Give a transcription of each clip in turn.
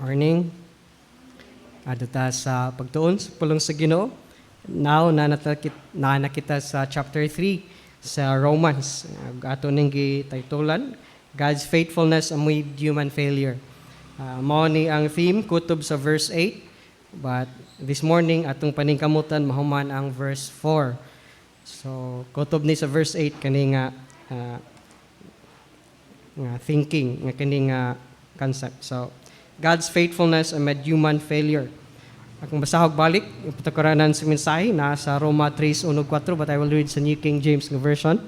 Morning. Adto sa pagtuon sa pulong sa Ginoo. Now na kita sa chapter 3 sa Romans. Ato ning gitaytulan, God's faithfulness amid human failure. Mao ni ang theme kutob sa verse 8. But this morning atong paningkamutan mahuman ang verse 4. So kutob ni sa verse 8 kani nga thinking nga kani nga concept. So God's faithfulness amid human failure. Akong basahog balik, yung patakaranan sa mensahe na sa Roma 3:1-4, but I will read sa New King James Version.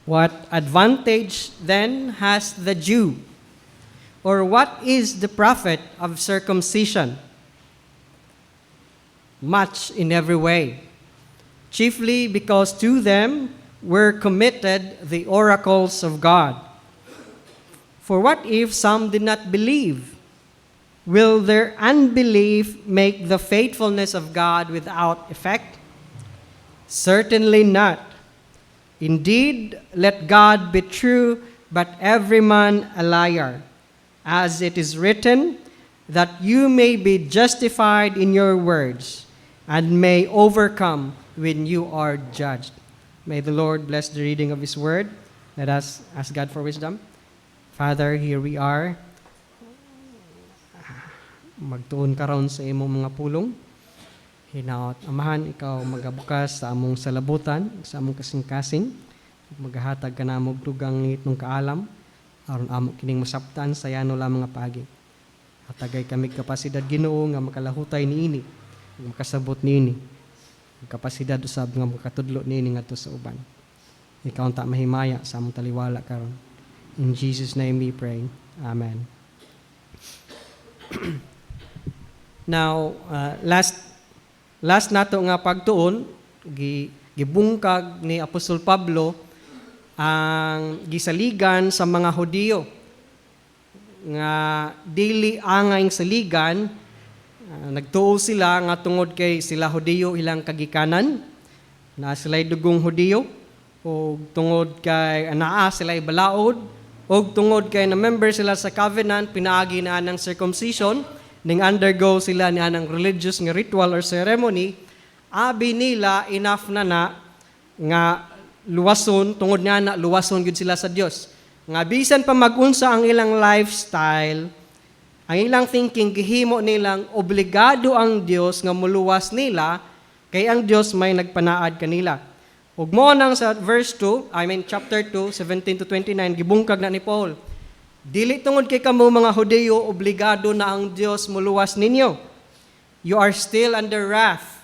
What advantage then has the Jew? Or what is the profit of circumcision? Much in every way, chiefly because to them were committed the oracles of God. For what if some did not believe? Will their unbelief make the faithfulness of God without effect? Certainly not. Indeed, let God be true, but every man a liar. As it is written, that you may be justified in your words, and may overcome when you are judged. May the Lord bless the reading of His word. Let us ask God for wisdom. Father, here we are. Magtuon karon sa imong mga pulong. Hinaot, Amahan, ikaw magabukas sa among salabutan, sa among kasing-kasing. Maghahatag ka na mong dugang ngitong kaalam. Aron amo kining masabtan sa yano lamang nga paagi. Hatagay kami kapasidad Ginoo nga makalahutay niini, makasabot niini. Kapasidad usab nga makatudlo niini ngadto sa uban. Ikaw ta mahimaya sa among taliwala karon. In Jesus' name we pray. Amen. Now, last nato nga pagtuon, gibungkag ni Apostol Pablo ang gisaligan sa mga Hudiyo nga dili angay saligan. Nagtuo sila nga tungod kay sila Hudiyo ilang kagikanan, na sila'y dugong Hudiyo, o tungod kay anaa sila'y balaod, o tungod kay na member sila sa covenant, pinaagi na ng circumcision, ning undergo sila ni anang religious nga ritual or ceremony, abi nila enough na nga luwason, tungod nga na luwason gud sila sa Dios. Nga bisan pa magunsa ang ilang lifestyle, ang ilang thinking, gihimo nilang obligado ang Dios nga muluwas nila, kay ang Dios may nagpanaad kanila. Ug mo nang sa chapter 2, 17-29, gibungkag na ni Paul. Dili tungod kay kamo mga Hudiyo, obligado na ang Dios muluwas ninyo. You are still under wrath.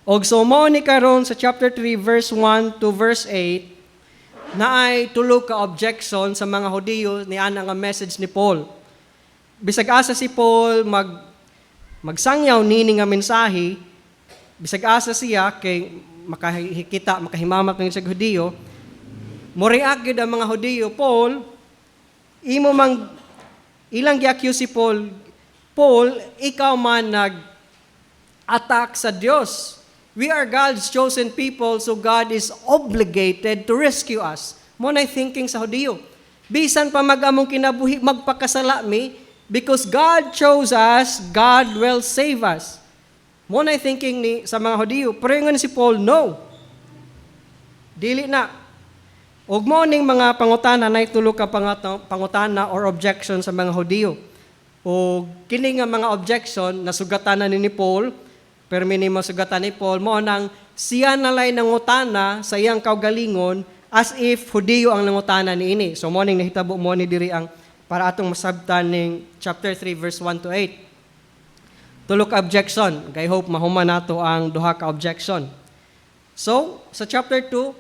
Og so mo ni karon sa chapter 3, verse 1 to verse 8, na ay tulo ka objection sa mga Hudiyo ni ana nga message ni Paul. Bisag asa si Paul magsangyaw nini nga mensahe, bisag asa siya kay makahimamat ng sa Hudiyo, moreact gid ang mga Hudiyo, Paul, imo mang ilang gi-accuse si Paul, ikaw man nag-attack sa Dios. We are God's chosen people, so God is obligated to rescue us. Mo na thinking sa Hudiyo. Bisan pa mag-among kinabuhi, magpakasala mi, because God chose us, God will save us. Mo na thinking sa mga Hudiyo. Pero nga si Paul, no. Dili na. Og mo ning mga pangutana na itulo ka pangutana or objection sa mga Hudiyo. O kini nga mga objection nasugatan na ni Paul, pero minimo sugatan ni Paul mo nang siya nalay nangutana sa iyang kaugalingon as if Hudiyo ang nangutana niini. So mo ning nahitabo mo ni diri ang para atong masabtan ning chapter 3 verse 1 to 8. Tulok objection. I hope mahuman nato ang duha ka objection. So, sa chapter 2,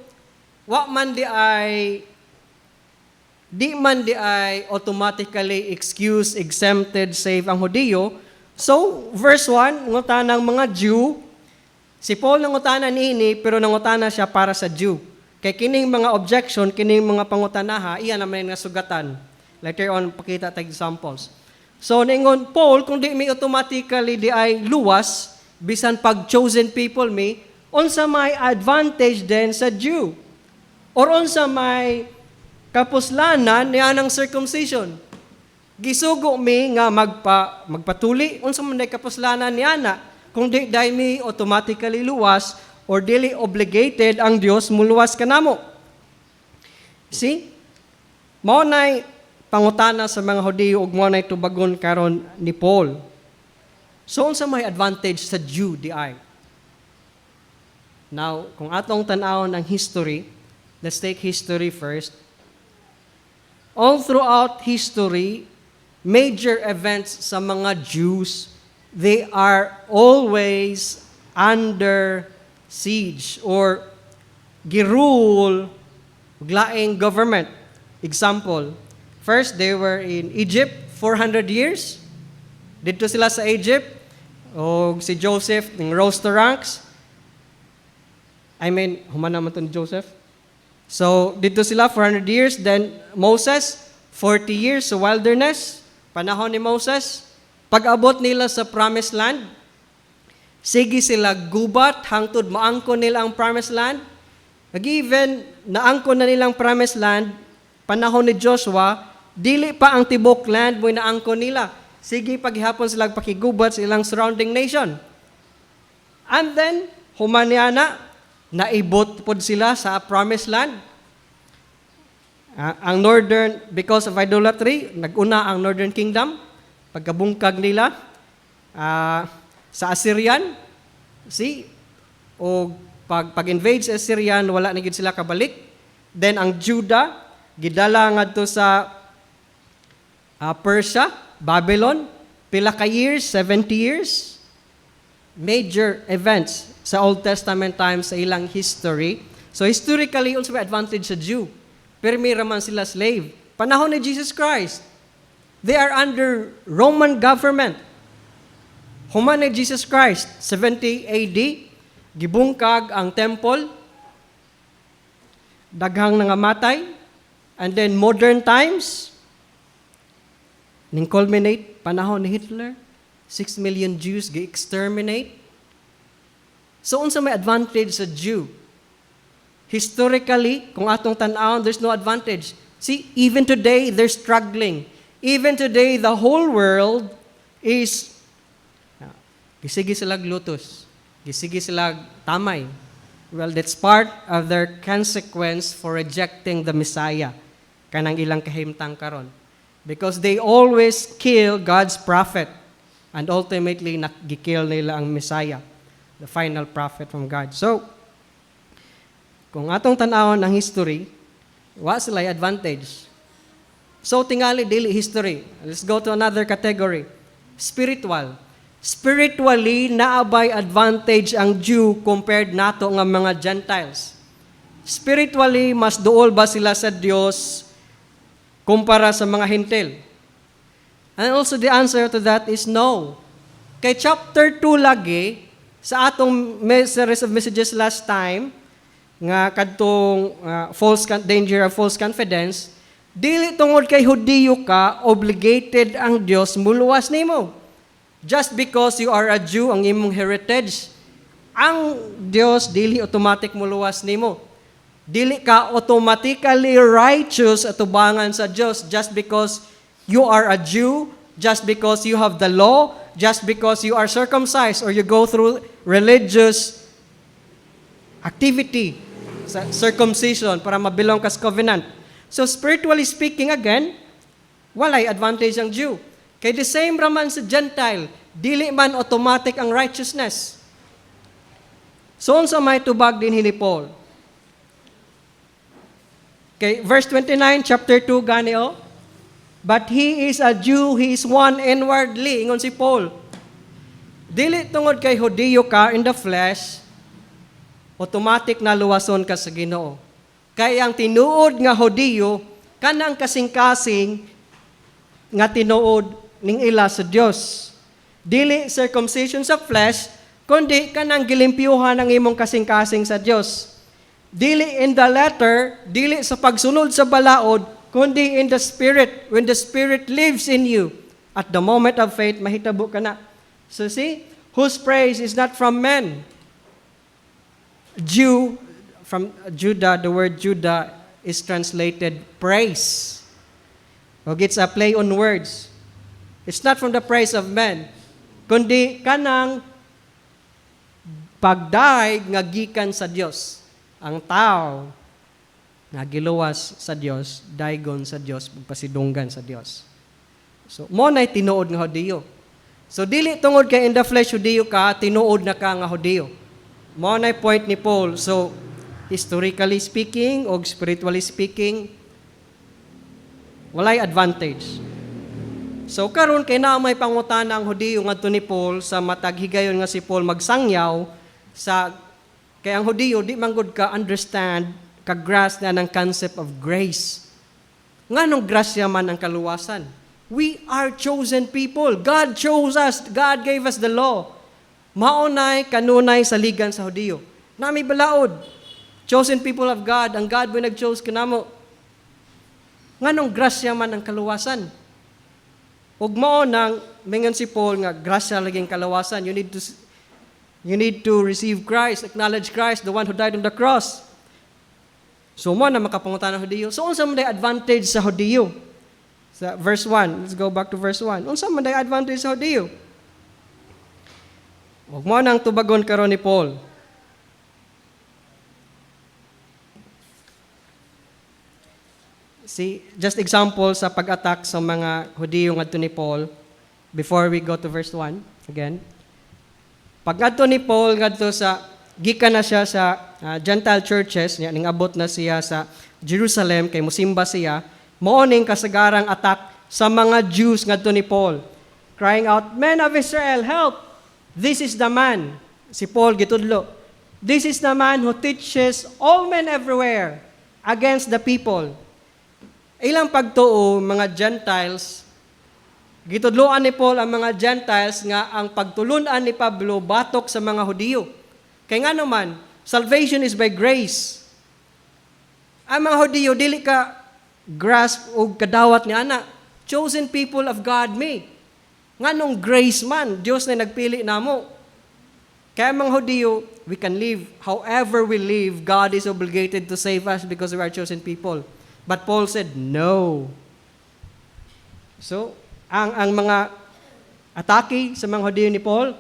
di man di ay automatically excused, exempted, save ang Hudiyo. So, verse 1, ngutanang mga Jew, si Paul nangutana niini, pero nangutana siya para sa Jew. Kay kining mga objection, kining mga pangutanaha, iyan naman yung nasugatan. Later on, pakita tayong examples. So, ningon, Paul, kung di may automatically di ay luwas, bisan pag chosen people mi, unsa may advantage din sa Jew? Or unsa may kapuslanan niya ng circumcision. Gisugo mi nga magpatuli unsa man day kapuslanan niya na kung di day mi automatically luwas or dili obligated ang Dios muluwas kanamo. See? Mao nay pangutana sa mga Hudiyo ug mao nay tubagon karon ni Paul. So unsa may advantage sa Jew di ay? Now, kung atong tan-awon ang history, let's take history first. All throughout history, major events sa mga Jews, they are always under siege or girule glaing government. Example, first they were in Egypt 400 years. Dito sila sa Egypt, o si Joseph ng rose to ranks. Human naman to ni Joseph. So, dito sila 400 years. Then, Moses, 40 years sa wilderness. Panahon ni Moses. Pag-abot nila sa promised land, sige sila gubat, hangtod maangkon nila ang promised land. Nag-even, naangkon na nilang promised land, panahon ni Joshua, dili pa ang tibok land mo naangkon nila. Sige, paghihapon sila pakigubat sa ilang surrounding nation. And then, humaniana, naibot pod sila sa promised land. Ang northern, because of idolatry, nag-una ang northern kingdom, pagkabungkag nila sa Assyrian, o pag-invade sa Assyrian, wala na gid sila kabalik. Then ang Judah, gidala ngadto sa Persia, Babylon, pila ka years, 70 years. Major events sa Old Testament times sa ilang history. So historically, also may advantage sa Jew. Pero may raman sila slave. Panahon ni Jesus Christ, they are under Roman government. Human ni Jesus Christ, 70 AD, gibungkag ang temple, daghang nangamatay, and then modern times, ning culminate, panahon ni Hitler, 6 million Jews gi-exterminate. So, unsa may advantage sa Jew? Historically, kung atong tan-awon, there's no advantage. See, even today, they're struggling. Even today, the whole world is, gisigi sila glutos, gisigi sila tamay. Well, that's part of their consequence for rejecting the Messiah, kanang ilang kahimtang karon. Because they always kill God's prophet. And ultimately, nagikill nila ang Messiah, the final prophet from God. So, kung atong tan-awon ang history, wa sila advantage. So, tingali dili history. Let's go to another category. Spiritual. Spiritually, naabay advantage ang Jew compared nato nga mga Gentiles. Spiritually, mas duol ba sila sa Dios kumpara sa mga Hintil? And also the answer to that is no. Kay chapter 2 lagi, sa atong series of messages last time, nga kadtong danger of false confidence, dili tungod kay Hudiyo ka, obligated ang Dios muluwas nimo. Just because you are a Jew, ang imong heritage, ang Dios dili automatic muluwas nimo. Dili ka automatically righteous atubangan sa Dios just because you are a Jew, just because you have the law, just because you are circumcised or you go through religious activity, circumcision para mabilong ka sa covenant. So spiritually speaking again, walay advantage ang Jew. Kay the same raman sa Gentile, dili man automatic ang righteousness. So unsa may tubag din ni Paul? Okay, verse 29, chapter 2 gani o. But he is a Jew, he is one inwardly. Ingon si Paul. Dili tungod kay Hudiyo ka in the flesh, automatic na luwason ka sa Ginoo. Kay ang tinuod nga Hudiyo, kanang kasing-kasing nga tinuod ning ila sa Dios. Dili circumcision sa flesh, kundi kanang gilimpyuhan ang imong kasing-kasing sa Dios. Dili in the letter, dili sa pagsunod sa balaod, kundi in the Spirit. When the Spirit lives in you, at the moment of faith, mahitabo ka na. So see, whose praise is not from men. Jew, from Judah, the word Judah is translated praise. O it's a play on words. It's not from the praise of men, kundi kanang pagdaig nga gikan sa Dios. Ang tao nga giluwas sa Dios, daigon sa Dios, pagpasidunggan sa Dios. So mo nay tinuod nga Hudiyo. So dili tungod kay in the flesh Hudiyo ka, tinuod na ka nga Hudiyo. Mo nay point ni Paul. So historically speaking o spiritually speaking, walay advantage. So karon kay naa may pangutana ang Hudiyo ngadto ni Paul sa matag higayon nga si Paul magsangyaw sa kay ang Hudiyo di man gud ka understand ka grasp na ng concept of grace. Nganong grasya man ang kaluwasan? We are chosen people. God chose us. God gave us the law. Maunay kanunay sa ligan sa Hudiyo. Nami balaod. Chosen people of God. Ang God mo nag-chose kanamo. Nganong grasya man ang kaluwasan? Ug mao nang mingon si Paul nga grasya laging kalawasan. You need to receive Christ, acknowledge Christ, the one who died on the cross. So mo na makapangutan ng Hudiyo. So unsa man day advantage sa Hudiyo? Sa verse 1. Let's go back to verse 1. Unsa man day advantage sa Hudiyo? Ug mo nang tubagon karon ni Paul. See, just example sa pag-attack sa mga Hudiyo ngadto ni Paul before we go to verse 1 again. Pag adto ni Paul ngadto sa gikan na siya sa Gentile churches, ning abot na siya sa Jerusalem kay mosimba siya, mao ning kasagarang attack sa mga Jews ngadto ni Paul, crying out, "Men of Israel, help! This is the man." Si Paul gitudlo, "This is the man who teaches all men everywhere against the people." Ilang pagtuo mga Gentiles, gitudloan ni Paul ang mga Gentiles nga ang pagtulunan ni Pablo batok sa mga Hudiyo. Kay nga naman, salvation is by grace. Ang mga Hudiyo, dili ka grasp o kadawat ni ana. Chosen people of God me. Nga nung grace man, Diyos na nagpili namo. Kaya mga Hudiyo, we can live. However we live, God is obligated to save us because we are chosen people. But Paul said, no. So, ang mga atake sa mga Hudiyo ni Paul,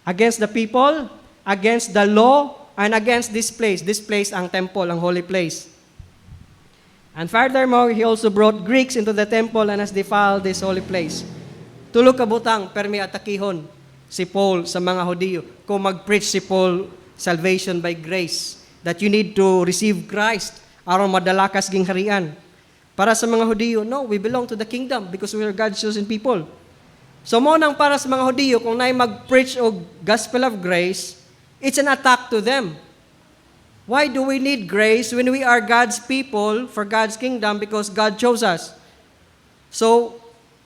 against the people, against the law, and against this place. This place ang temple, ang holy place. And furthermore, he also brought Greeks into the temple and has defiled this holy place. Tulo ka butang, permi atakihon si Paul sa mga Hudiyo. Kung mag-preach si Paul, salvation by grace, that you need to receive Christ, aron madalakas ging harian. Para sa mga Hudiyo, no, we belong to the kingdom because we are God's chosen people. So mo nang para sa mga Hudiyo, kung naay mag-preach og gospel of grace, it's an attack to them. Why do we need grace when we are God's people for God's kingdom because God chose us? So,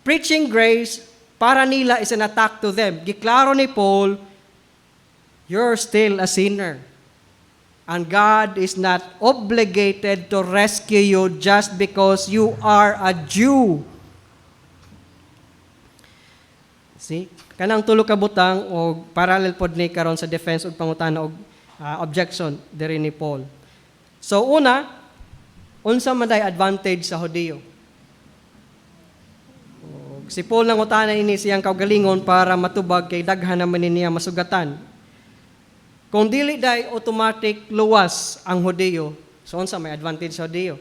preaching grace para nila is an attack to them. Giklaro ni Paul, you're still a sinner. And God is not obligated to rescue you just because you are a Jew. See? Kanang tulo ka butang o parallel pod ni karon sa defense ug pangutana og objection diri ni Paul. So una, unsa man day advantage sa Hudiyo? Si Paul nang utana ini siyang kaugalingon para matubag kay daghan naman niya masugatan. Kung dili day automatic luwas ang Hudiyo, so unsa may advantage sa Hudiyo?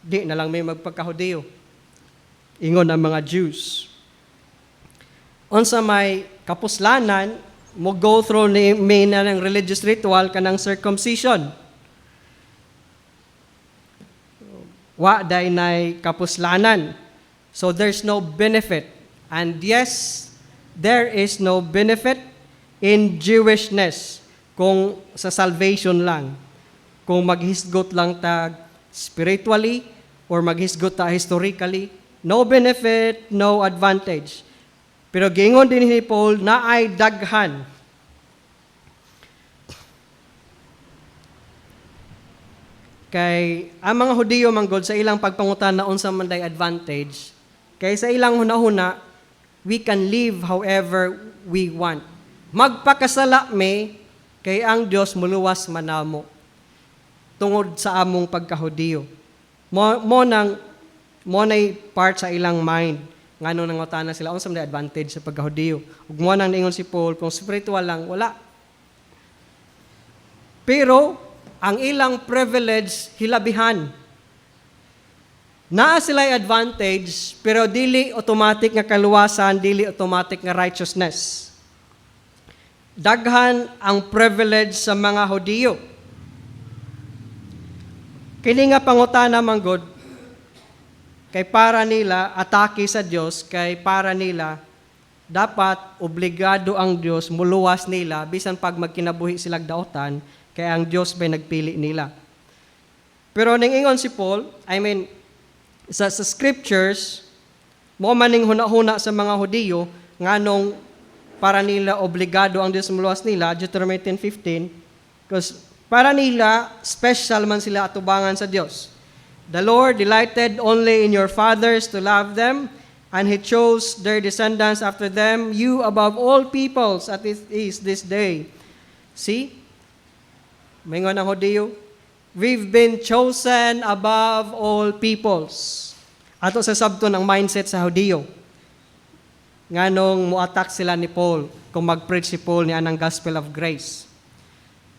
Di na lang may magpagka-Hudiyo. Ingon ang mga Jews. Unsa may kapuslanan, mo go through ni may na ng religious ritual kanang circumcision. Wa day nay kapuslanan. So there's no benefit. And yes, there is no benefit in Jewishness kung sa salvation lang. Kung maghisgot lang ta spiritually or maghisgot ta historically, no benefit, no advantage. Pero giingon din ni Paul na ay daghan. Kay ang mga Hudiyo manggod sa ilang pagpangutan na unsa man day advantage, kay sa ilang hunahuna, we can live however we want. Magpakasala me, kay ang Dios muluwas manamo tungod sa among pagkahudiyo. Mo nay part sa ilang mind ngano nangutana sila unsa may advantage sa pagkahudiyo. Ug mo nang ningon si Paul kung spiritual lang wala. Pero ang ilang privilege hilabihan. Naa sila'y advantage, pero dili automatic nga kaluwasan, dili automatic nga righteousness. Daghan ang privilege sa mga Hudiyo. Kini nga pangutana manggod, kay para nila atake sa Dios, kay para nila dapat obligado ang Dios muluwas nila bisan pag magkinabuhi silang daotan, kay ang Dios may nagpili nila. Pero ningingon si Paul, sa scriptures, mo maning huna-huna sa mga Hudiyo, nganong para nila obligado ang Diyos muluwas nila, Deuteronomy 10:15, because para nila, special man sila atubangan sa Diyos. The Lord delighted only in your fathers to love them, and He chose their descendants after them, you above all peoples at it is this day. See? Mingon ang Hudiyo, we've been chosen above all peoples. Ato sa sabton ang mindset sa Hudiyo. Nganong muatak sila ni Paul kung mag-preach si Paul ni anang gospel of grace.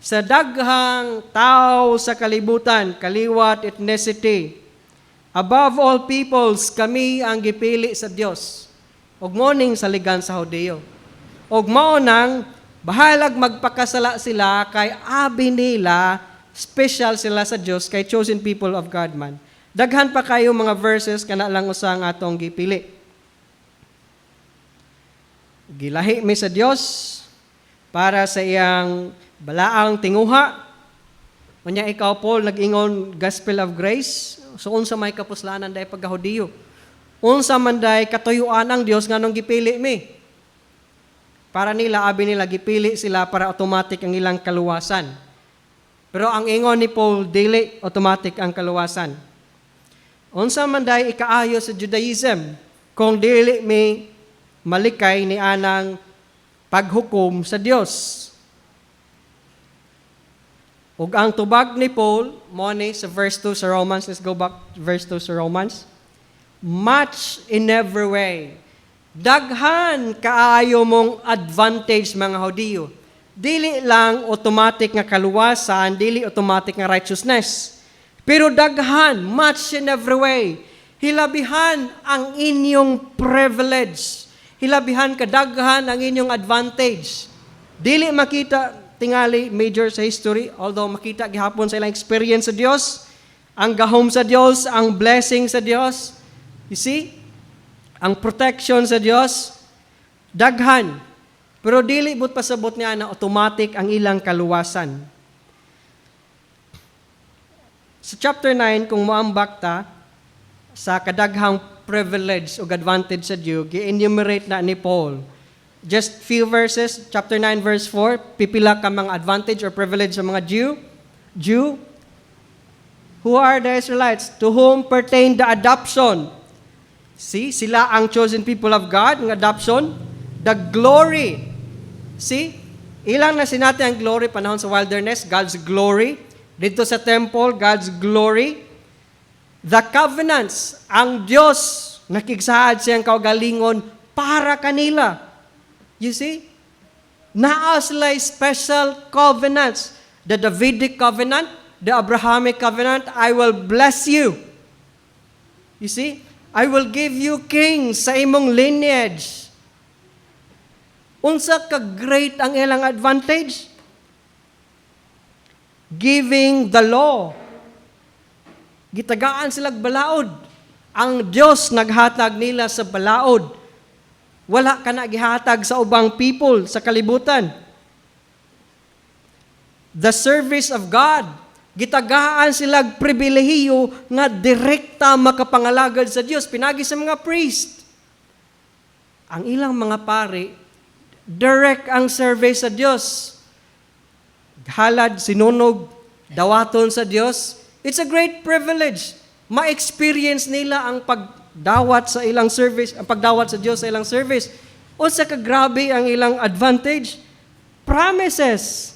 Sa daghang tao sa kalibutan, kaliwat, ethnicity, above all peoples, kami ang gipili sa Dios. Og morning sa ligan sa Hudiyo. Og mao nang bahalag magpakasala sila kay abi nila special sila sa Dios kay chosen people of God man. Daghan pa kayo mga verses kana lang usang atong gipili. Gilahi mi sa Dios para sa iyang balaang tinguha. Unya ikaw Paul nag-ingon gospel of grace. So unsa may kapuslanan day pagkahudiyo? Unsa man day katuyuan ang Dios nganong gipili mi? Para nila abi nila gipili sila para automatic ang ilang kaluwasan. Pero ang ingon ni Paul, dili automatic ang kaluwasan. Unsa man day ikaayo sa Judaism, kung dili may malikay ni anang paghukom sa Dios. Ug ang tubag ni Paul, mo ni sa verse 2 sa Romans, let's go back to verse 2 sa Romans. Much in every way. Daghan kaayo mong advantage mga Hudiyo. Dili lang automatic nga kaluwasan, dili automatic nga righteousness. Pero daghan, much in every way. Hilabihan ang inyong privilege. Hilabihan kadaghan ang inyong advantage. Dili makita tingali major sa history, although makita gihapon sa ilang experience sa Dios, ang gahom sa Dios, ang blessing sa Dios. You see? Ang protection sa Dios, daghan. Pero dili but pasabot niya na automatic ang ilang kaluwasan. Sa chapter 9, kung moambak ta, sa kadaghang privilege o advantage sa Diyo, gi-enumerate na ni Paul. Just few verses, chapter 9, verse 4, pipila ka mga advantage or privilege sa mga Jew. Who are the Israelites? To whom pertain the adoption? See, sila ang chosen people of God, ng adoption. The glory. See, ilang na sinati ang glory panahon sa wilderness, God's glory. Dito sa temple, God's glory. The covenants, ang Diyos nakigsaad siyang kaugalingon para kanila. You see? Naa sila'y special covenants. The Davidic covenant, the Abrahamic covenant, I will bless you. You see? I will give you kings sa imong lineage. Unsa ka great ang ilang advantage? Giving the law. Gitagaan silang balaod. Ang Diyos naghatag nila sa balaod. Wala ka na gihatag sa ubang people sa kalibutan. The service of God. Gitagaan silang pribilehiyo nga direkta makapangalagad sa Diyos. Pinagi sa mga priest. Ang ilang mga pari, direct ang service sa Diyos. Halad, sinunog, dawaton sa Diyos. It's a great privilege. Ma-experience nila ang pagdawat sa ilang service, ang pagdawat sa Diyos sa ilang service. O sa kagrabe ang ilang advantage? Promises.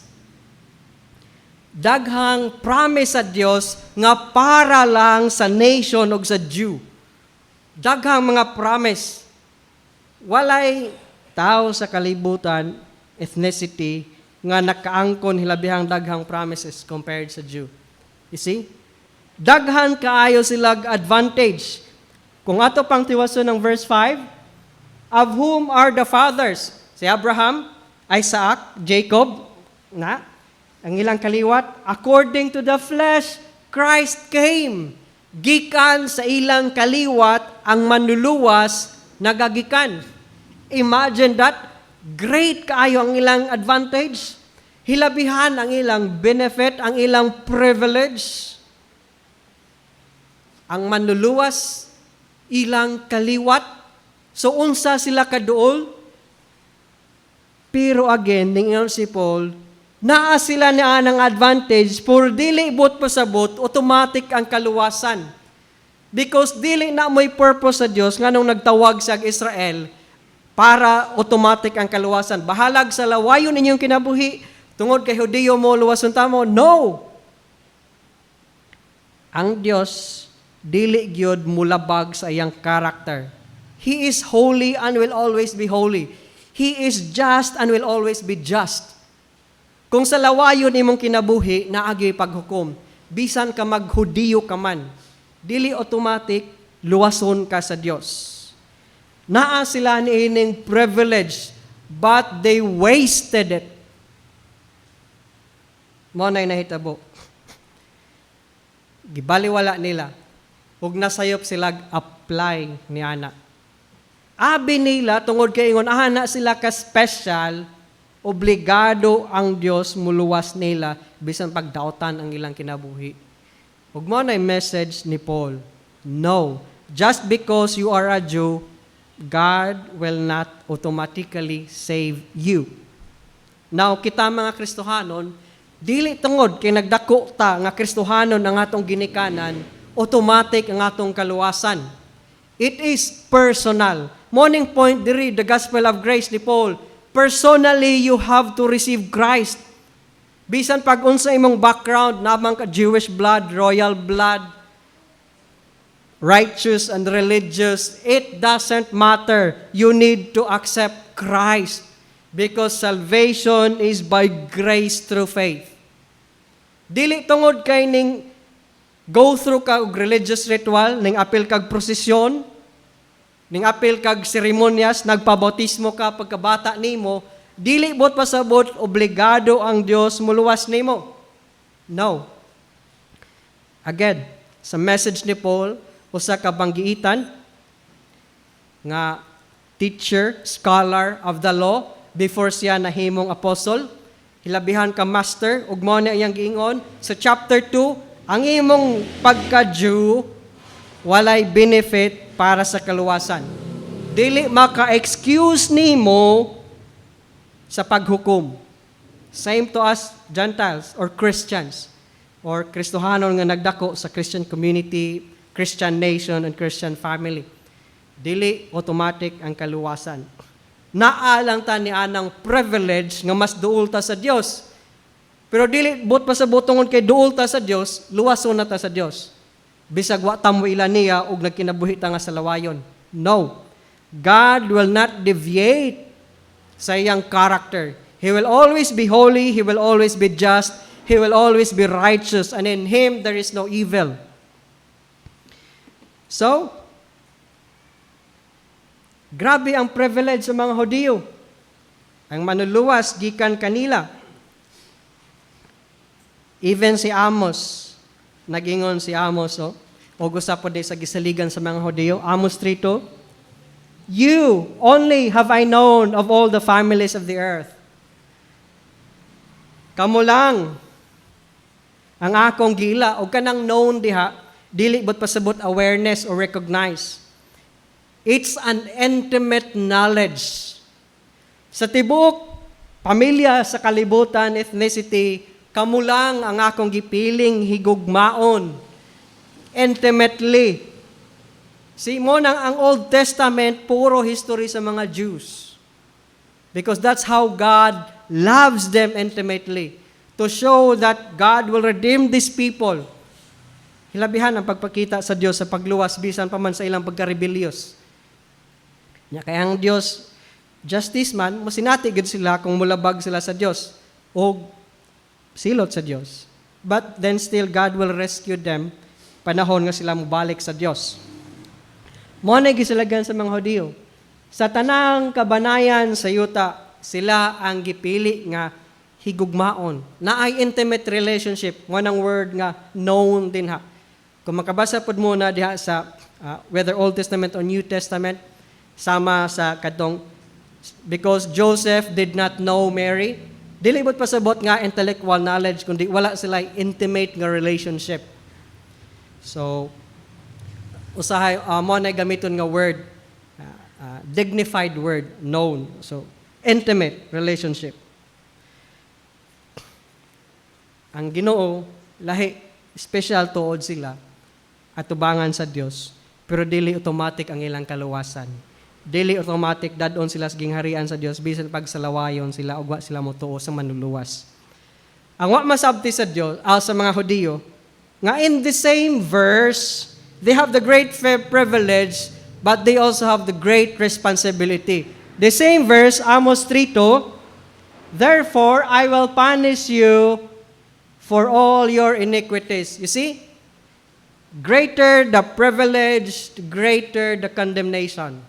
daghang promise sa Dios nga para lang sa nation o sa Jew. Daghang mga promise. Walay tao sa kalibutan, ethnicity, nga nakaangkon hilabihang daghang promises compared sa Jew. You see? Daghan kaayo silag advantage. Kung ato pang tiwaso ng verse 5, of whom are the fathers? Si Abraham, Isaac, Jacob, na ang ilang kaliwat, according to the flesh, Christ came. Gikan sa ilang kaliwat ang manluluwas nagagikan. Imagine that. Great kaayo ang ilang advantage. Hilabihan ang ilang benefit, ang ilang privilege. Ang manluluwas, ilang kaliwat. So unsa sila kaduol? Pero again, ningon si Paul, naa sila na ng advantage for dili bot pasabot, automatic ang kaluwasan. Because dili na may purpose sa Dios nganong nagtawag sa Israel para automatic ang kaluwasan. Bahalag sa lawayon inyong kinabuhi, tungod kay Hudiyo mo, luwason tamo. No! Ang Dios dili gyud mulabag sa iyang character. He is holy and will always be holy. He is just and will always be just. Kung sa lawayon imong kinabuhi, naagi paghukom. Bisan ka maghudiyo ka man, dili automatic luwason ka sa Dios. Naa sila niining privilege, but they wasted it. Mo na'y nahitabo. Gibaliwala nila. Ug nasayop sila apply ni ana. Abi nila tungod kay ingon ana sila ka special, obligado ang Dios muluwas nila bisan pagdaotan ang ilang kinabuhi. Ug mo na'y message ni Paul. No, just because you are a Jew, God will not automatically save you. Now, kita mga Kristohanon, dili tungod kay nagdako ta nga Kristohanon ang atong ginikanan, automatic ang atong kaluwasan. It is personal. Morning point diri, the gospel of grace ni Paul. Personally, you have to receive Christ. Bisan pag unsa imong background, namang ka Jewish blood, royal blood, righteous and religious, it doesn't matter. You need to accept Christ because salvation is by grace through faith. Dili tungod kay ning go through ka og religious ritual, ning apil kag prosesyon, ning apil kag seremonyas, nagpabautismo ka pagkabata nimo, dili bot pasabot obligado ang Dios muluwas nimo. No. Again, sa message ni Paul, usa ka banggiitan nga teacher, scholar of the law before siya nahimong apostle. Hilabihan ka master, ug mao na iyang giingon sa chapter 2, ang imong pagka-Jew walay benefit para sa kaluwasan. Dili maka-excuse nimo sa paghukom. Same to us Gentiles or Christians or Kristohanon nga nagdako sa Christian community, Christian nation, and Christian family. Dili automatic ang kaluwasan. Naalang ta ni anang privilege nga mas duol ta sa Dios. Pero dili bot pa sa butongon kay duol ta sa Dios, luwason na ta sa Dios. Bisag wa ta mo ila niya ug nagkinabuhi ta nga sa lawayon. No. God will not deviate sa iyang character. He will always be holy, He will always be just, He will always be righteous, and in Him there is no evil. So, grabe ang privilege sa mga Hudiyo. Ang manluluwas gikan kanila. Even si Amos, nagingon si Amos, o gusto po sa gisaligan sa mga Hudiyo, Amos 3:2, you only have I known of all the families of the earth. Kamu lang ang akong gila, o kanang known diha, dili but pasabot awareness or recognize. It's an intimate knowledge. Sa tibuok, pamilya, sa kalibutan, ethnicity, kamu lang ang akong gipiling higugmaon. Intimately. See mo nang ang Old Testament, puro history sa mga Jews. Because that's how God loves them intimately. to show that God will redeem these people. Hilabihan ang pagpakita sa Dios sa pagluwas bisan pa man sa ilang pagka-rebellious. Nya kaya ang Dios justice man mosinati gid sila kung mulabag sila sa Dios o silot sa Dios. But then still God will rescue them panahon nga sila mobalik sa Dios. Mo na gisalagan sa mga Hudiyo. Sa tanang kabanayan sa yuta, sila ang gipili nga higugmaon. Naay intimate relationship, wanang word nga known din ha. Kung makabasa pod muna diha sa whether Old Testament or New Testament, sama sa kadtong because Joseph did not know Mary, dili bot pasabot nga intellectual knowledge kundi wala sila intimate nga relationship. So usahay mo na gamiton nga word, dignified word, known. So intimate relationship. Ang Ginoo lahi special tuod sila at tubangan sa Dios, pero dili automatic ang ilang kaluwasan. Dili automatic dadon sila sa gingharian sa Dios bisan pag salawayon sila ug wa sila motuo sa manluluwas. Ang wa masabti sa Dios sa mga Hudiyo nga in the same verse they have the great privilege but they also have the great responsibility. The same verse Amos 3:2, therefore I will punish you for all your iniquities. You see? Greater the privilege, greater the condemnation.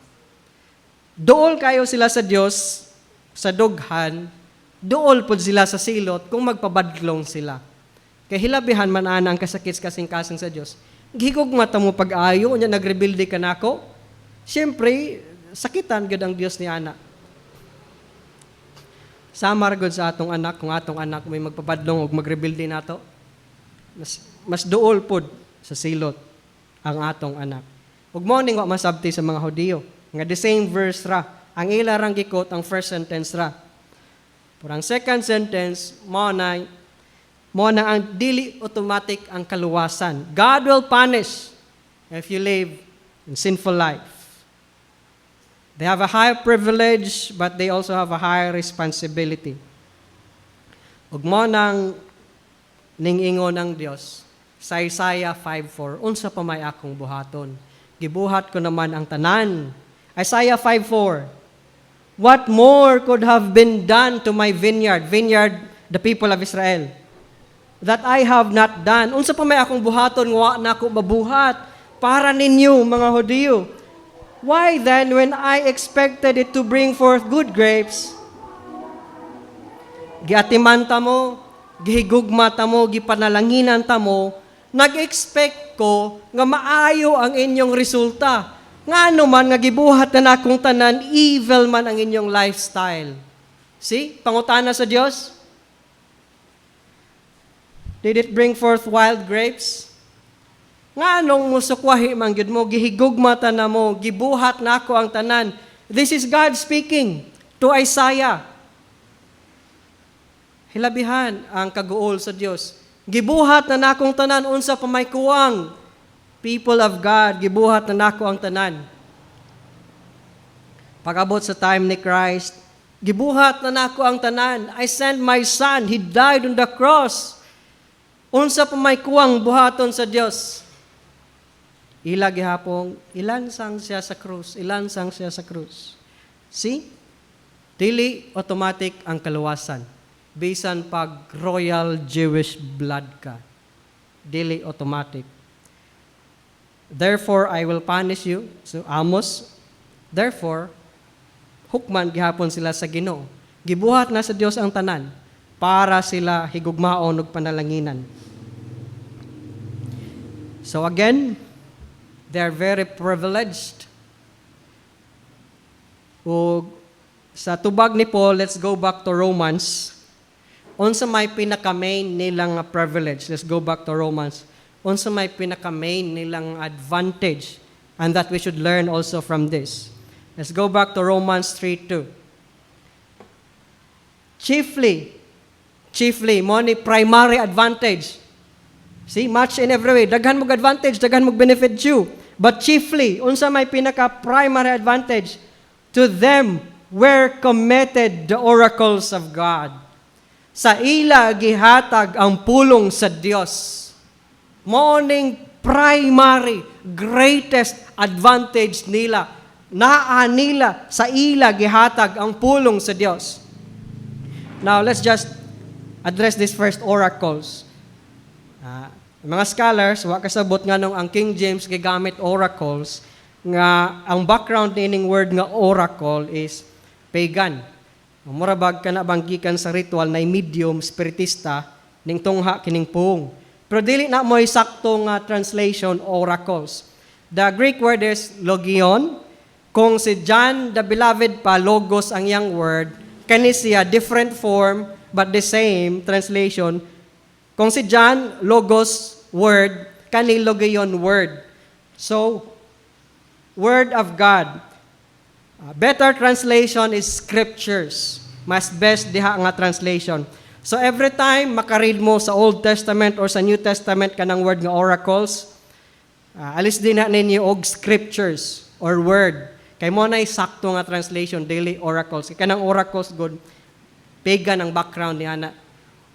Dool kayo sila sa Dios sa dughan, dool pod sila sa silot kung magpabadlong sila. Kay hilabihan man ana ang kasakit kasing-kasing sa Dios. Gihigugma ta mo pag-ayo nya nagrebelde ka nako. Siyempre, sakitan gud ang Dios ni ana. Samar gud sa atong anak kung atong anak may magpabadlong ug magrebelde nato. Mas duol pod sa silot ang atong anak. Ug mao ning wa masabti sa mga Hudiyo nga the same verse ra ang ila rang gikot ang first sentence ra. Pero ang second sentence mo na ang dili automatic ang kaluwasan. God will punish if you live in sinful life. They have a high privilege but they also have a high responsibility. Ug mo nang ning-ingon ng Dios sa Isaiah 5:4, unsa pa may akong buhaton? Gibuhat ko naman ang tanan. Isaiah 5:4, what more could have been done to my vineyard? Vineyard, the people of Israel. That I have not done. Unsa pa may akong buhaton, wa na ako mabuhat para ninyo, mga Hudiyo. Why then, when I expected it to bring forth good grapes, giatimanta mo, gihigugmata mo, gipanalanginan ta mo, nag-expect ko nga maayo ang inyong resulta. Nga man nga gibuhat na akong tanan, evil man ang inyong lifestyle. See? Pangutana sa Dios. Did it bring forth wild grapes? Nga musukwahi man gyud mo, gihigugmata na mo, gibuhat na ako ang tanan. This is God speaking to Isaiah. Hilabihan ang kaguol sa Dios. Gibuhat na nakong tanan unsa pa may kuwang. People of God, gibuhat na nako ang tanan. Pag-abot sa time ni Christ, gibuhat na nako ang tanan. I sent my son, he died on the cross. Unsa pa may kuwang buhaton sa Dios. Ila gihapon, ilansang siya sa krus, ilansang siya sa krus. See? Dili automatic ang kaluwasan. Bisan pag royal Jewish blood ka. Dili automatic. Therefore, I will punish you. So, Amos, therefore, hukman gihapon sila sa Ginoo. Gibuhat na sa Dios ang tanan para sila higugmaon ug panalanginan. So again, they are very privileged. Ug sa tubag ni Paul, let's go back to Romans. Unsa may pinaka-main nilang privilege? Let's go back to Romans. Unsa may pinaka-main nilang advantage and that we should learn also from this. Let's go back to Romans 3:2. Chiefly, mo ni primary advantage. See, much in every way. Daghan mong advantage, daghan mong benefit you. But chiefly, unsa may pinaka-primary advantage? To them were committed the oracles of God. sa ila gihatag ang pulong sa Dios. Morning primary, greatest advantage nila. Naa nila sa ila gihatag ang pulong sa Dios. Now, let's just address this first oracles. Mga scholars, wa kasabot nga nung ang King James gigamit oracles, nga ang background nining word nga oracle is pagan. Murabag ka na banggikan sa ritual na medium, spiritista, ning tungha kining puong. Pero dili na mo'y sakto nga translation, oracles. The Greek word is logion. Kung si John the Beloved pa, logos ang yang word, kani siya different form but the same translation. Kung si John, logos word, kani logion word. So, word of God. Better translation is scriptures. Mas best diha nga translation. So every time makaread mo sa Old Testament or sa New Testament kanang word nga oracles, alis din na ninyo og scriptures or word. Kay mo na sakto nga translation, daily oracles. Kanang oracles good, pagan ang background niya na.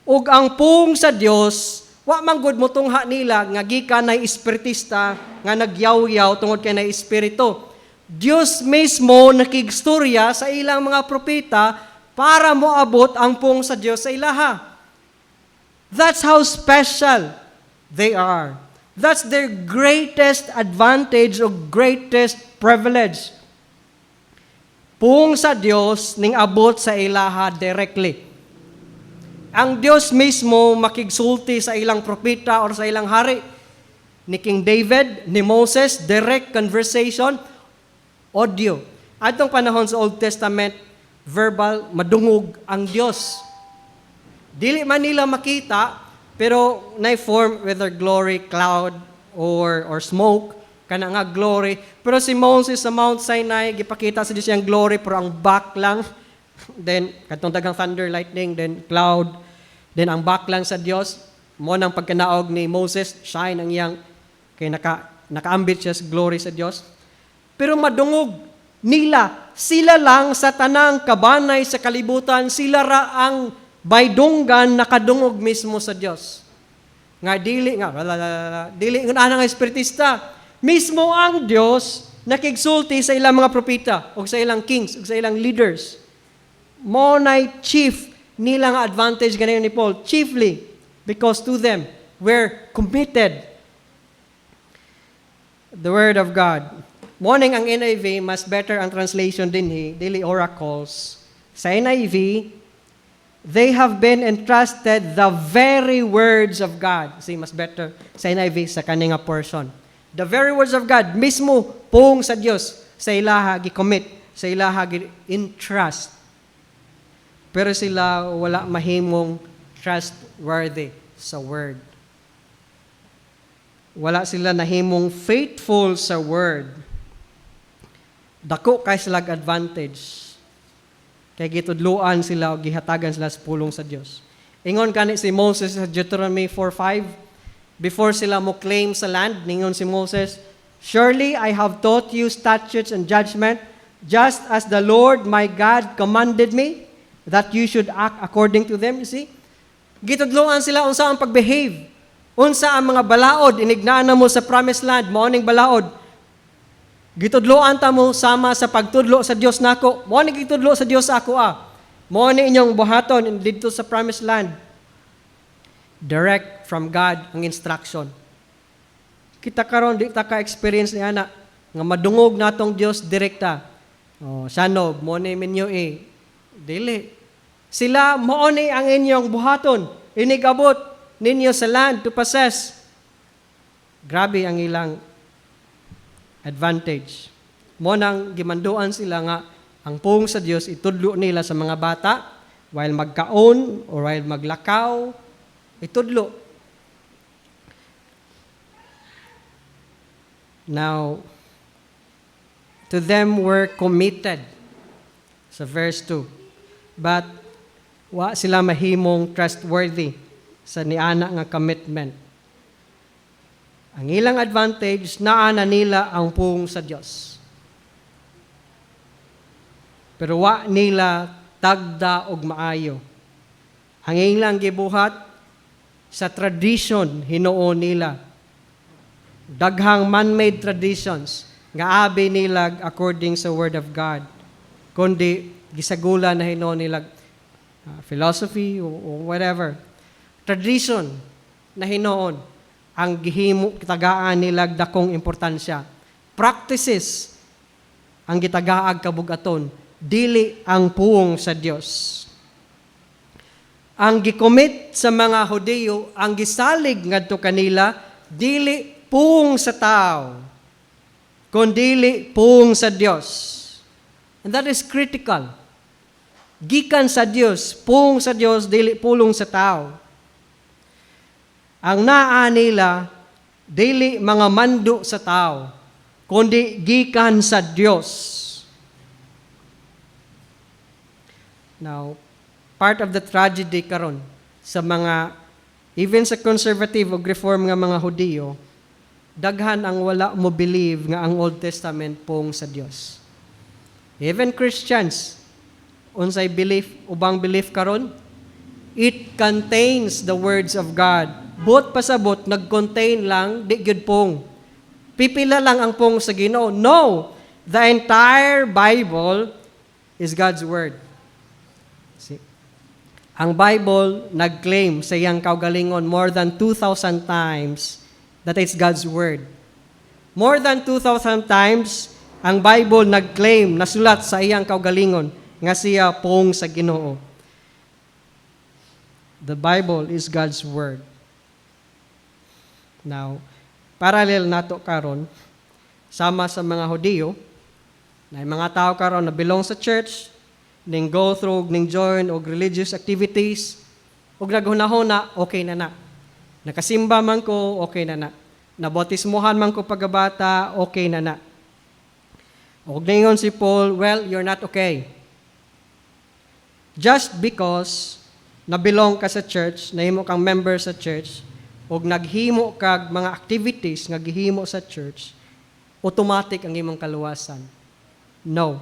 Ug ang pung sa Dios, wa man gud mo tungha nila nga gikan nay espiritista nga nagyaw-yaw tungod kay nay espiritu. Dios mismo nakigstorya sa ilang mga propeta para moabot ang pung sa Dios sa ilaha. That's how special they are. That's their greatest advantage or greatest privilege. Pung sa Dios ning abot sa ilaha directly. Ang Dios mismo makigsulti sa ilang propeta or sa ilang hari. Ni King David, ni Moses, direct conversation, audio. Atong panahon sa Old Testament, verbal, madungog ang Dios. Dili man nila makita, pero na-form whether glory, cloud, or smoke, kana nga glory. Pero si Moses sa Mount Sinai, gipakita sa Diyos yung glory, pero ang back lang. Then, katong dagang thunder, lightning, then cloud. Then, ang back lang sa Diyos, mo nang pagkanaog ni Moses, shine ang iyang, kay nakaambit siya sa glory sa Diyos. Pero madungog nila, sila lang sa tanang kabanay sa kalibutan, sila ra ang baydunggan nakadungog mismo sa Dios. Nga dili nga nga espiritista. Mismo ang Dios nakigsulti sa ilang mga propeta o sa ilang kings o sa ilang leaders. Mo nay chief nilang advantage ganayon ni Paul, chiefly because to them we're committed the word of God. Morning ang NIV, mas better ang translation din daily oracles. Sa NIV, they have been entrusted the very words of God. See, mas better sa NIV, sa kaninga portion. The very words of God, mismo pung sa Diyos, sa ilaha gi-commit, sa ilaha gi-entrust. Pero sila wala mahimong trustworthy sa word. Wala sila nahimong faithful sa word. Dako kay silag advantage. Kay gitudluan sila o gihatagan sila sa pulong sa Dios. Ingon kani si Moses sa Deuteronomy 4:5, before sila mo claim sa land, ningon si Moses, surely I have taught you statutes and judgment, just as the Lord my God commanded me, that you should act according to them. You see? Gitudluan sila unsa ang pagbehave. Unsa ang mga balaod, inignaan na mo sa promised land, maoning balaod. Gitudloan ta mo sama sa pagtudlo sa Dios nako. Maoning gitudlo sa Dios ako Maoning inyong buhaton dito sa promised land. Direct from God ang instruction. Kita karon di ta ka-experience ni ana nga madungog natong Dios direkta. Sanog, maoning minyo dili. Sila maoning ang inyong buhaton, inigabot ninyo sa land to possess. Grabe ang ilang advantage. Mo nang gimanduan sila nga ang pung sa Dios itudlo nila sa mga bata while magkaon or while maglakaw, itudlo. Now, to them were committed sa verse 2. But wa sila mahimong trustworthy sa niana nga commitment. Ang ilang advantage, naana nila ang pung sa Dios. Pero wa nila tagda og maayo. Ang ilang gibuhat sa tradition hinuon nila. Daghang man-made traditions nga abi nila according sa Word of God. Kundi gisagula na hinuon nila philosophy or whatever. Tradition na hinuon ang gihimo kitagaan nila dakong importansya. Practices ang gitagaag kabugaton, dili ang puong sa Dios. Ang gikomit sa mga Hudiyo, ang gisalig ngadto kanila, dili puong sa tao, kundi puong sa Dios. And that is critical. Gikan sa Dios, puong sa Dios, dili pulong sa tao. Ang naa nila, dili mga mando sa tao, kundi gikan sa Dios. Now, part of the tragedy karon sa mga, even sa conservative o reform nga mga Hudiyo, daghan ang wala mo believe nga ang Old Testament pong sa Dios. Even Christians, unsay belief, ubang belief karon, it contains the words of God. Bot pasabot, nag-contain lang, di gyud pong. Pipila lang ang pong sa Ginoo. No! The entire Bible is God's Word. See? Ang Bible nag-claim sa iyang kaugalingon more than 2,000 times that it's God's Word. More than 2,000 times, ang Bible nag-claim, nasulat sa iyang kaugalingon, nga siya pong sa Ginoo. The Bible is God's Word. Now, parallel nato karon sama sa mga Hudiyo, na mga tao karon na belong sa church, ning go through, ning join og religious activities, og naghunahuna, okay na na. Nakasimba man ko, okay na na. Nabautismuhan man ko pagabata, okay na na. Og ningon si Paul, well, you're not okay. Just because nabilong ka sa church, nahimo kang member sa church, og naghimo kag mga activities nga gihimo sa church, automatic ang imong kaluwasan. No.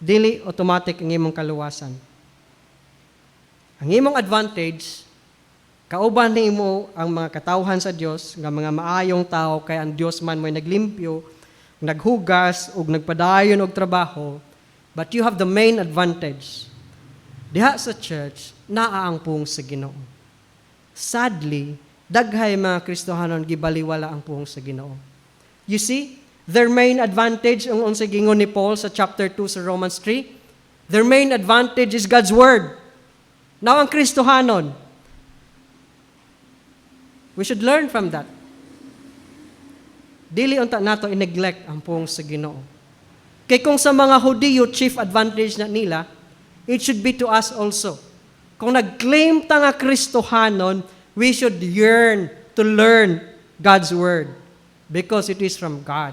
Dili automatic ang imong kaluwasan. Ang imong advantage, kauban nimo ang mga katawhan sa Dios, nga mga maayong tao, kay ang Dios man mo'y naglimpyo, naghugas, ug nagpadayon og trabaho, but you have the main advantage. Diha sa church, naa ang puong sa Ginoo. Sadly, daghay mga Kristohanon gibaliwala ang puong sa Ginoo. You see, their main advantage, ang unsay gingon ni Paul sa chapter 2 sa Romans 3, their main advantage is God's Word. Now ang Kristohanon, we should learn from that. Dili unta nato i-neglect ang puong sa Ginoo. Kay kung sa mga Hudiyo, chief advantage na nila, it should be to us also. Kung nag-claim ta nga Kristohanon, we should yearn to learn God's Word because it is from God.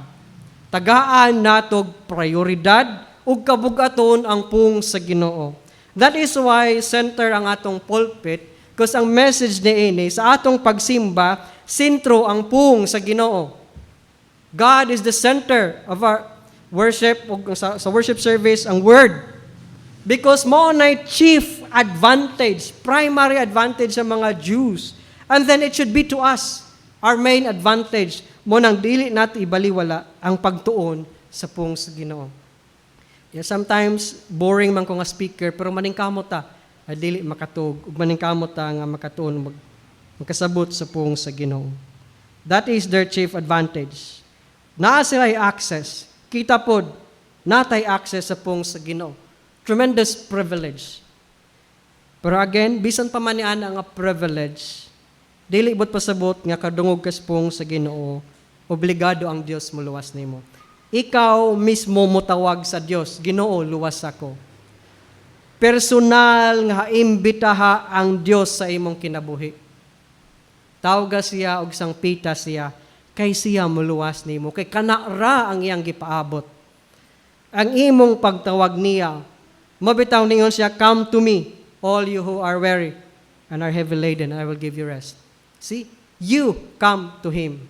Tagaan natog prioridad ug kabugaton ang pung sa Ginoo. That is why center ang atong pulpit, because ang message niini sa atong pagsimba, sentro ang pung sa Ginoo. God is the center of our worship, ug sa worship service ang Word. Because mo na chief advantage, primary advantage sa mga Jews. And then it should be to us, our main advantage. Mo nang dili nato ibaliwala ang pagtuon sa pung sa Ginoo. Yeah, sometimes boring man ko nga speaker, pero maningkamot ta dili makatug, ug maningkamot ta nga makatuon magkasabot sa pung sa Ginoo. That is their chief advantage. Naa sila'y access. Kita pod natay access sa pung sa Ginoo. Tremendous privilege. Pero again, bisan pa man niana nga privilege, dili bot pasabot nga kadungog kaspong sa Ginoo, obligado ang Dios muluwas nimo. Ikaw mismo motawag sa Dios, Ginoo, luwas ako. Personal nga imbitaha ang Dios sa imong kinabuhi. Tawga siya og sangpita siya, kay siya muluwas nimo, kay kana ra ang iyang gipaabot. Ang imong pagtawag niya, mabitaw ningon siya, come to me, all you who are weary and are heavy laden, I will give you rest. See, you come to Him.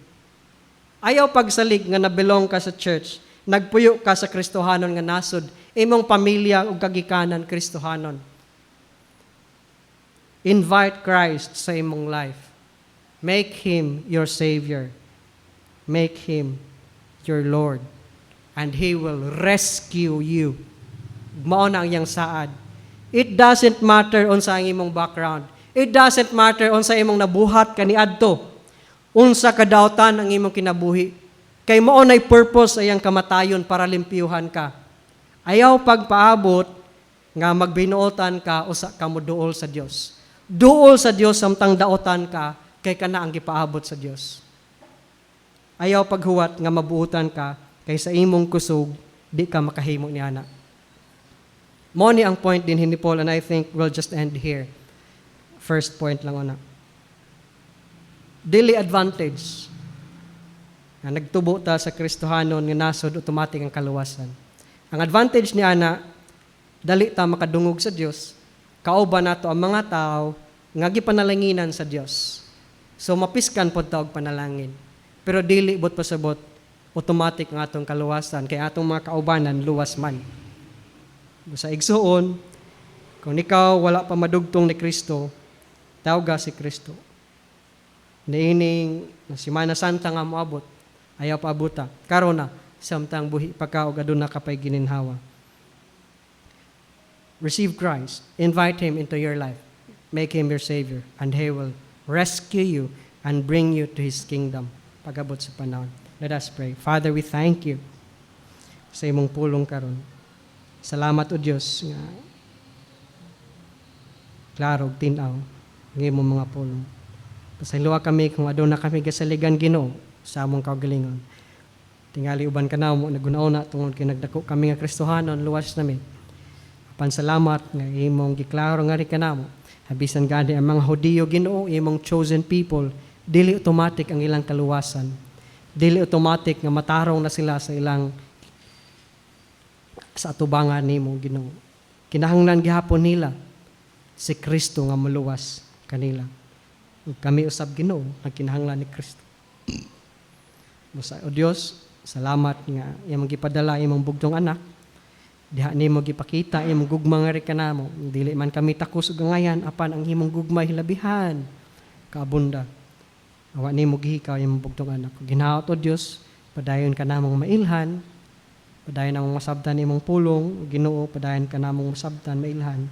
Ayaw pagsalig nga nabilong ka sa church, nagpuyo ka sa Kristohanon nga nasod, imong pamilya ug kagikanan Kristohanon. Invite Christ sa imong life. Make Him your Savior. Make Him your Lord. And He will rescue you. Mao na ang iyang saad. It doesn't matter unsa ang imong background. It doesn't matter unsa imong nabuhat kaniadto. Unsa kadautan ang imong kinabuhi. Kay mao nay purpose ayang kamatayon para limpyuhan ka. Ayaw pagpaabot nga magbinuotan ka usa ka mo duol sa Dios. Duol sa Dios samtang daotan ka kay kana ang gipaabot sa Dios. Ayaw paghuwat nga mabuutan ka kay sa imong kusog di ka makahimo niana. Mo ni ang point din ni Paul, and I think we'll just end here. First point lang una. Daily advantage. Nagtubo ta sa Kristohanon nga nasod automatic ang kaluwasan. Ang advantage ni ana, dali ta makadungog sa Dios, kauban nato ang mga tao nga gipanalanginan sa Dios. So mapiskan pod ta og panalangin. Pero dili bot pasabot automatic ang atong kaluwasan kay atong mga kaubanan luwas man. Sa igsuon, kung ikaw wala pa madugtong ni Kristo, tawga si Kristo. Niining na Semana Santa nga moabot, ayaw pa abuta. Karon na, samtang buhi pa ka og aduna ka pay gininhawa. Receive Christ. Invite Him into your life. Make Him your Savior. And He will rescue you and bring you to His kingdom. Pag-abot sa panahon. Let us pray. Father, we thank You sa imong pulong karon. Salamat o Diyos nga klaro tinaw ng imong mga pulong. Pasayloa kami kung aduna kami gasaligan Ginoo sa among kaugalingon. Tingali uban ka na mo nagunauna tungod kay nagdako kami nga Kristohanon luwas nami. Pansalamat nga imong giklaro nga ri kanamo. Habisan gani ang mga Hudiyo Ginoo, imong chosen people, dili automatic ang ilang kaluwasan. Dili automatic nga matarong na sila sa ilang sa atubangan nimo Ginoo. Kinahanglan gihapon nila si Kristo nga maluwas kanila. Ug kami usab Ginoo ang kinahanglan ni Kristo. O Dios, salamat nga imong gipadala imong bugtong anak. Diha nimo gipakita imong gugma nga ri kanamo. Dili man kami takos ug gangayan apan ang imong gugma hilabihan kaabunda. Awa nimo gihikaw imong bugtong anak. Ginaot o Dios, padayon ka namong mailhan. Padayon namong masabtan imong pulong, Ginoo, padayon ka namong masabtan mailhan.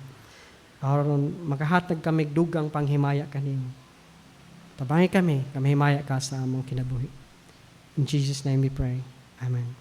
Aron makahatag kami dugang panghimaya kanimo. Tabangi kami himaya ka sa among kinabuhi. In Jesus' name we pray. Amen.